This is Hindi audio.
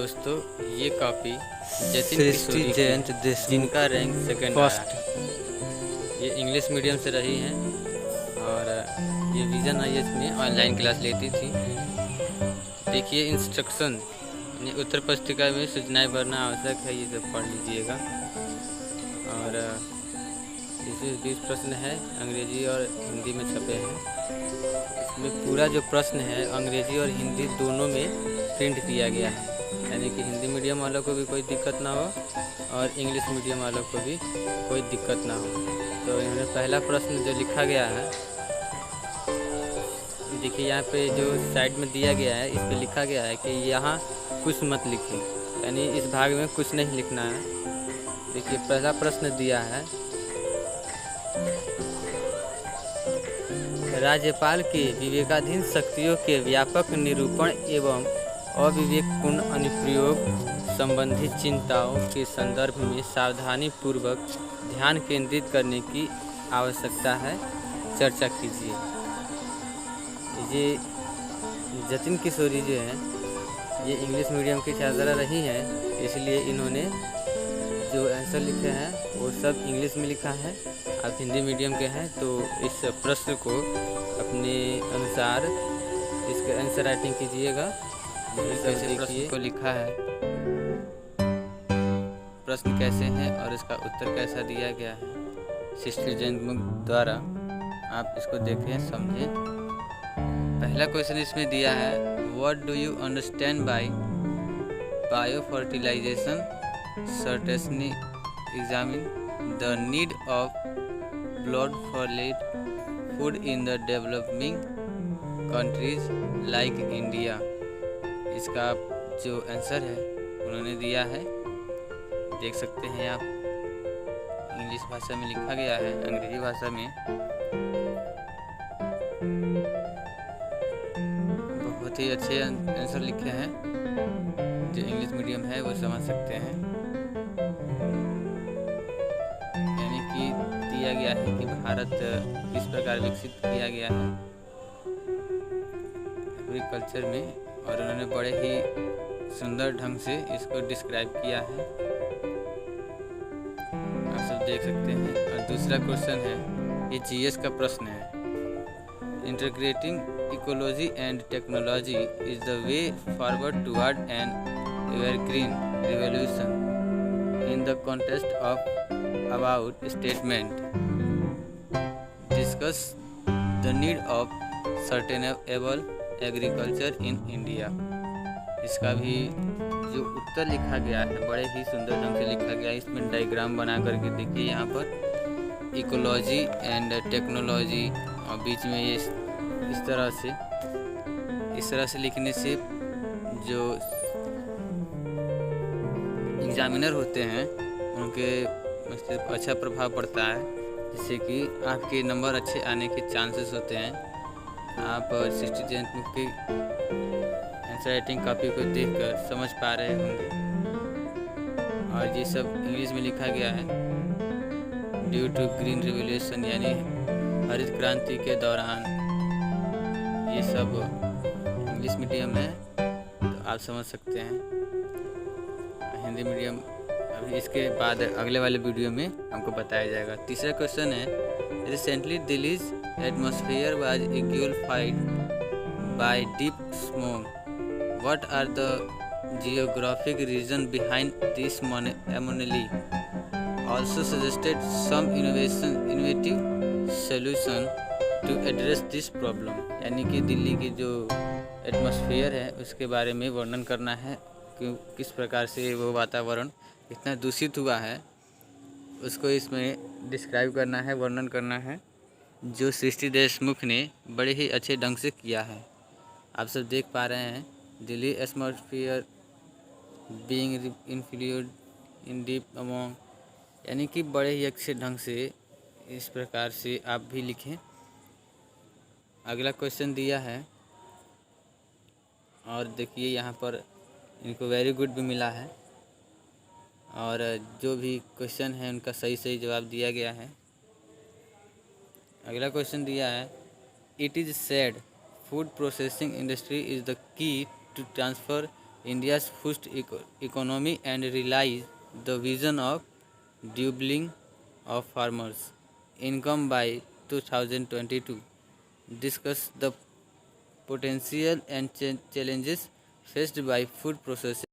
दोस्तों, ये कॉपी जतिन सृष्टि किशोरी जयंत की, देशमुख जिनका रैंक सेकंड आया फर्स्ट। है। ये इंग्लिश मीडियम से रही हैं और ये विजन आईएएस में ऑनलाइन क्लास लेती थी। देखिए इंस्ट्रक्शन, यानी उत्तर पुस्तिका में सूचनाएं भरना आवश्यक है, ये सब पढ़ लीजिएगा। और इसमें 20 प्रश्न है, अंग्रेजी और हिंदी में छपे हैं। इसमें पूरा जो प्रश्न है अंग्रेजी और हिंदी दोनों में प्रिंट किया गया है, यानी कि हिंदी मीडियम वालों को भी कोई दिक्कत ना हो और इंग्लिश मीडियम वालों को भी कोई दिक्कत ना हो। तो इन्होंने पहला प्रश्न जो लिखा गया है, देखिए यहाँ पे जो साइड में दिया गया है, इस पे लिखा गया है कि यहाँ कुछ मत लिखिए, यानी इस भाग में कुछ नहीं लिखना है। देखिए पहला प्रश्न दिया है, राज्यपाल के विवेकाधीन शक्तियों के व्यापक निरूपण एवं अविवेकपूर्ण अनुप्रयोग संबंधी चिंताओं के संदर्भ में सावधानी पूर्वक ध्यान केंद्रित करने की आवश्यकता है, चर्चा कीजिए। ये जतिन किशोरी जो हैं, ये इंग्लिश मीडियम की छात्रा रही हैं, इसलिए इन्होंने जो आंसर लिखे हैं वो सब इंग्लिश में लिखा है। आप हिंदी मीडियम के हैं तो इस प्रश्न को अपने अनुसार इसके आंसर राइटिंग कीजिएगा। कैसे प्रश्न को लिखा है, प्रश्न कैसे हैं और इसका उत्तर कैसा दिया गया है सृष्टि जयंत द्वारा, आप इसको देखें समझें। पहला क्वेश्चन इसमें दिया है, what do you understand by biofertilisation, certainly examine the need of blood for food in the developing countries like India। इसका जो आंसर है उन्होंने दिया है, देख सकते हैं आप, इंग्लिश भाषा में लिखा गया है, अंग्रेजी भाषा में। बहुत ही अच्छे आंसर लिखे हैं, जो इंग्लिश मीडियम है वो समझ सकते हैं। यानी कि दिया गया है कि भारत किस प्रकार विकसित किया गया है एग्रीकल्चर में, और उन्होंने बड़े ही सुंदर ढंग से इसको डिस्क्राइब किया है, आप सब देख सकते हैं। और दूसरा क्वेश्चन है, ये जीएस का प्रश्न है, integrating ecology and technology is the way forward toward N evergreen revolution in the context of about statement, discuss the need of sustainable agriculture in India। इसका भी जो उत्तर लिखा गया है बड़े ही सुंदर ढंग से लिखा गया है। इसमें डायग्राम बना करके देखिए, यहाँ पर इकोलॉजी एंड टेक्नोलॉजी, और बीच में ये इस तरह से लिखने से जो एग्जामिनर होते हैं उनके मस्तिष्क पर अच्छा प्रभाव पड़ता है, जिससे कि आपके नंबर अच्छे आने के चांसेस होते हैं। आप सृष्टि जयंत की आंसर राइटिंग कॉपी को देखकर समझ पा रहे होंगे। और ये सब इंग्लिश में लिखा गया है, ड्यू टू ग्रीन रिवॉल्यूशन, यानी हरित क्रांति के दौरान, ये सब इंग्लिश मीडियम है तो आप समझ सकते हैं। हिंदी मीडियम अभी इसके बाद अगले वाले वीडियो में हमको बताया जाएगा। तीसरा क्वेश्चन है, रिसेंटली दिल्लीज एटमॉस्फेयर वाज एक्यूलिफाइड by deep smoke, what are the geographic reason behind this anomaly, also suggested some innovative solution to address this problem। यानी कि दिल्ली की जो एटमॉस्फेयर है उसके बारे में वर्णन करना है कि किस प्रकार से वो वातावरण इतना दूषित हुआ है, उसको इसमें डिस्क्राइब करना है, वर्णन करना है, जो सृष्टि देशमुख ने बड़े ही अच्छे ढंग से किया है। आप सब देख पा रहे हैं, Delhi atmosphere being influenced in deep among, यानी कि बड़े ही अच्छे ढंग से इस प्रकार से आप भी लिखें। अगला क्वेश्चन दिया है, और देखिए यहाँ पर इनको वेरी गुड भी मिला है, और जो भी क्वेश्चन है उनका सही जवाब दिया गया है। अगला क्वेश्चन दिया है, it is said food processing industry is the key to transfer India's food economy and realize the vision of doubling of farmers' income by 2022. Discuss the potential and challenges faced by food processing